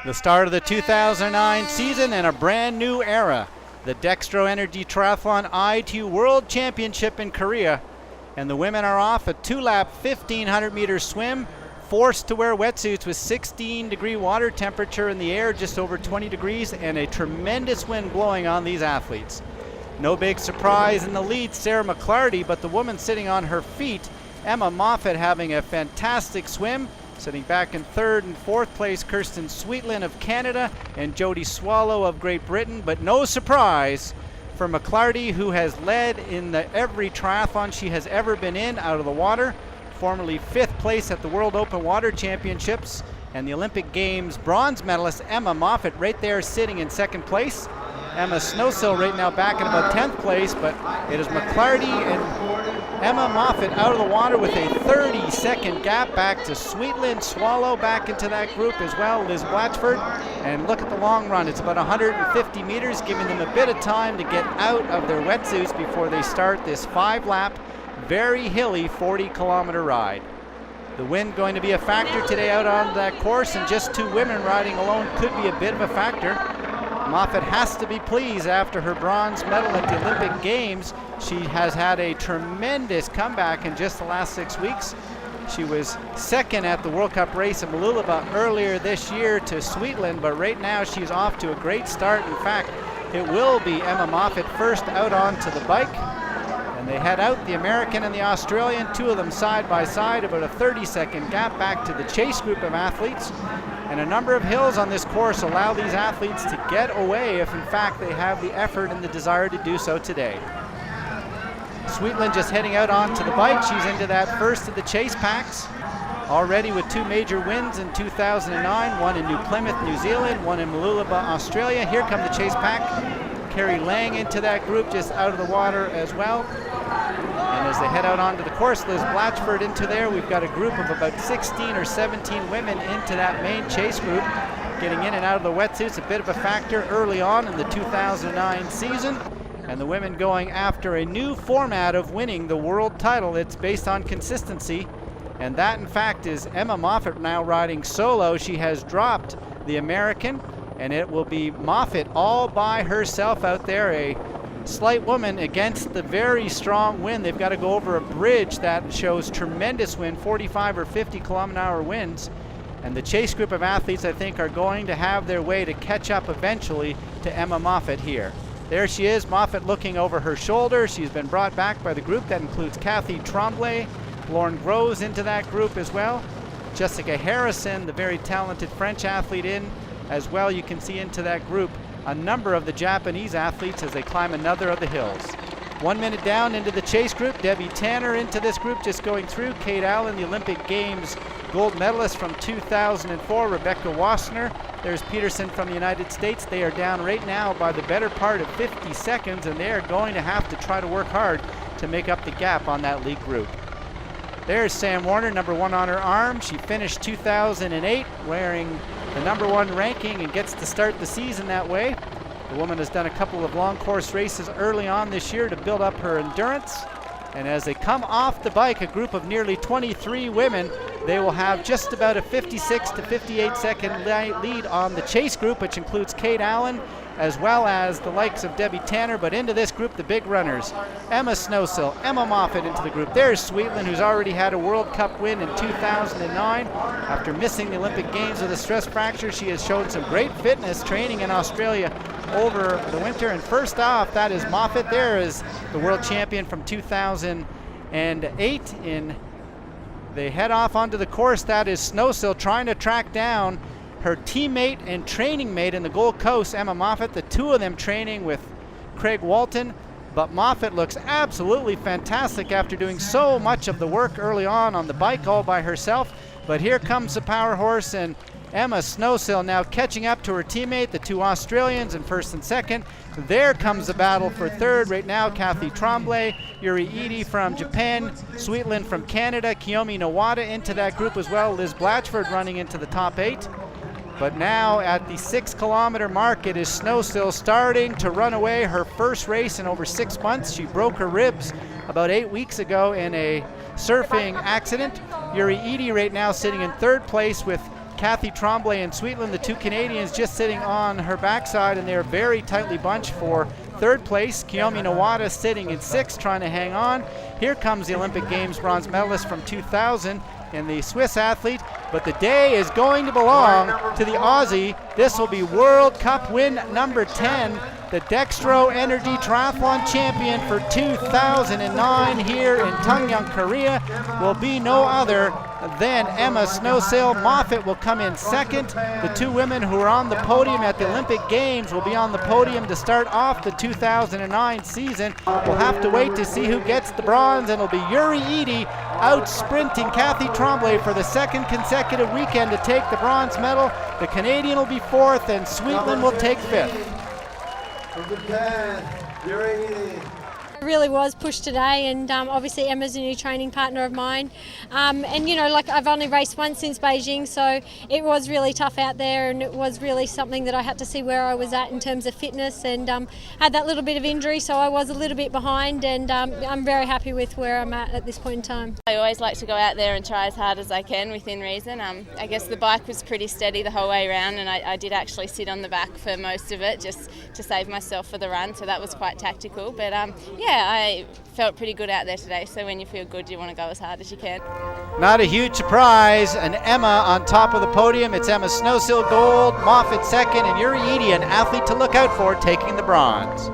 The start of the 2009 season and a brand new era. The Dextro Energy Triathlon I2 World Championship in Korea. And the women are off a 2-lap 1,500 meter swim, forced to wear wetsuits with 16-degree water temperature in the air, just over 20 degrees, and a tremendous wind blowing on these athletes. No big surprise in the lead, Sarah McClarty, but the woman sitting on her feet, Emma Moffat, having a fantastic swim. Sitting back in third and fourth place, Kirsten Sweetland of Canada and Jodie Swallow of Great Britain. But no surprise for McClarty, who has led in every triathlon she has ever been in out of the water. Formerly 5th place at the World Open Water Championships and the Olympic Games bronze medalist Emma Moffat right there sitting in 2nd place. Emma Snowsill right now back in about 10th place, but it is McClarty and Emma Moffat out of the water with a 30-second gap back to Sweetland. Swallow back into that group as well, Liz Blatchford. And look at the long run. It's about 150 meters, giving them a bit of time to get out of their wetsuits before they start this 5-lap, very hilly 40-kilometer ride. The wind going to be a factor today out on that course, and just 2 women riding alone could be a bit of a factor. Moffat has to be pleased after her bronze medal at the Olympic Games. She has had a tremendous comeback in just the last 6 weeks. She was 2nd at the World Cup race in Mooloolaba earlier this year to Sweetland, but right now she's off to a great start. In fact, it will be Emma Moffat first out onto the bike. And they head out, the American and the Australian, 2 of them side by side, about a 30-second gap back to the chase group of athletes. And a number of hills on this course allow these athletes to get away if in fact they have the effort and the desire to do so today. Sweetland just heading out onto the bike. She's into that first of the chase packs, already with 2 major wins in 2009, one in New Plymouth, New Zealand, one in Mooloolaba, Australia. Here come the chase pack. Carrie Lang into that group, just out of the water as well. And as they head out onto the course, Liz Blatchford into there. We've got a group of about 16 or 17 women into that main chase group, getting in and out of the wetsuits, a bit of a factor early on in the 2009 season. And the women going after a new format of winning the world title. It's based on consistency. And that, in fact, is Emma Moffat now riding solo. She has dropped the American, and it will be Moffat all by herself out there, a slight woman against the very strong wind. They've got to go over a bridge that shows tremendous wind, 45 or 50 kilometer-hour winds. And the chase group of athletes, I think, are going to have their way to catch up eventually to Emma Moffat here. There she is, Moffat looking over her shoulder. She's been brought back by the group. That includes Kathy Tremblay, Lauren Groves into that group as well. Jessica Harrison, the very talented French athlete, in as well. You can see into that group a number of the Japanese athletes as they climb another of the hills. 1 minute down into the chase group. Debbie Tanner into this group, just going through. Kate Allen, the Olympic Games gold medalist from 2004. Rebecca Wassner. There's Peterson from the United States. They are down right now by the better part of 50 seconds, and they are going to have to try to work hard to make up the gap on that lead group. There's Sam Warner, number 1 on her arm. She finished 2008 wearing the number 1 ranking and gets to start the season that way. The woman has done a couple of long course races early on this year to build up her endurance. And as they come off the bike, a group of nearly 23 women, they will have just about a 56 to 58 second lead on the chase group, which includes Kate Allen as well as the likes of Debbie Tanner. But into this group, the big runners, Emma Snowsill, Emma Moffat into the group. There's Sweetland, who's already had a World Cup win in 2009. After missing the Olympic Games with a stress fracture, she has shown some great fitness training in Australia over the winter. And first off, that is Moffat. There is the world champion from 2008. They head off onto the course. That is Snowsill trying to track down her teammate and training mate in the Gold Coast, Emma Moffat. The 2 of them training with Craig Walton. But Moffat looks absolutely fantastic after doing so much of the work early on the bike all by herself. But here comes the power horse, and Emma Snowsill now catching up to her teammate, the 2 Australians in 1st and 2nd. There comes the battle for 3rd right now. Kathy Tremblay, Yuri Ide from Japan, Sweetland from Canada, Kiyomi Nawada into that group as well. Liz Blatchford running into the top 8. But now at the 6 kilometer mark, it is Snowsill starting to run away. Her first race in over 6 months. She broke her ribs about 8 weeks ago in a surfing accident. Yuri Ide right now sitting in 3rd place with Kathy Tremblay and Sweetland, the two Canadians, just sitting on her backside, and they're very tightly bunched for third place. Kiyomi Nawada sitting in sixth, trying to hang on. Here comes the Olympic Games bronze medalist from 2000 and the Swiss athlete, but the day is going to belong to the Aussie. This will be World Cup win number 10. The Dextro Energy Triathlon champion for 2009 here in Tongyeong, Korea, will be no other than Emma Snowsill. Moffat will come in second. The two women who are on the podium at the Olympic Games will be on the podium to start off the 2009 season. We'll have to wait to see who gets the bronze, and it'll be Yuri Edey out sprinting Kathy Tremblay for the second consecutive weekend to take the bronze medal. The Canadian will be fourth, and Sweetland will take fifth. From Japan, Yuri Edey. I really was pushed today, and obviously Emma's a new training partner of mine, and you know, like, I've only raced once since Beijing, so it was really tough out there, and it was really something that I had to see where I was at in terms of fitness, and had that little bit of injury, so I was a little bit behind, and I'm very happy with where I'm at this point in time. I always like to go out there and try as hard as I can within reason. I guess the bike was pretty steady the whole way around, and I did actually sit on the back for most of it just to save myself for the run, so that was quite tactical, but yeah, I felt pretty good out there today, so when you feel good you want to go as hard as you can. Not a huge surprise, and Emma on top of the podium. It's Emma Snowsill gold, Moffat second, and Yuri Edey, an athlete to look out for, taking the bronze.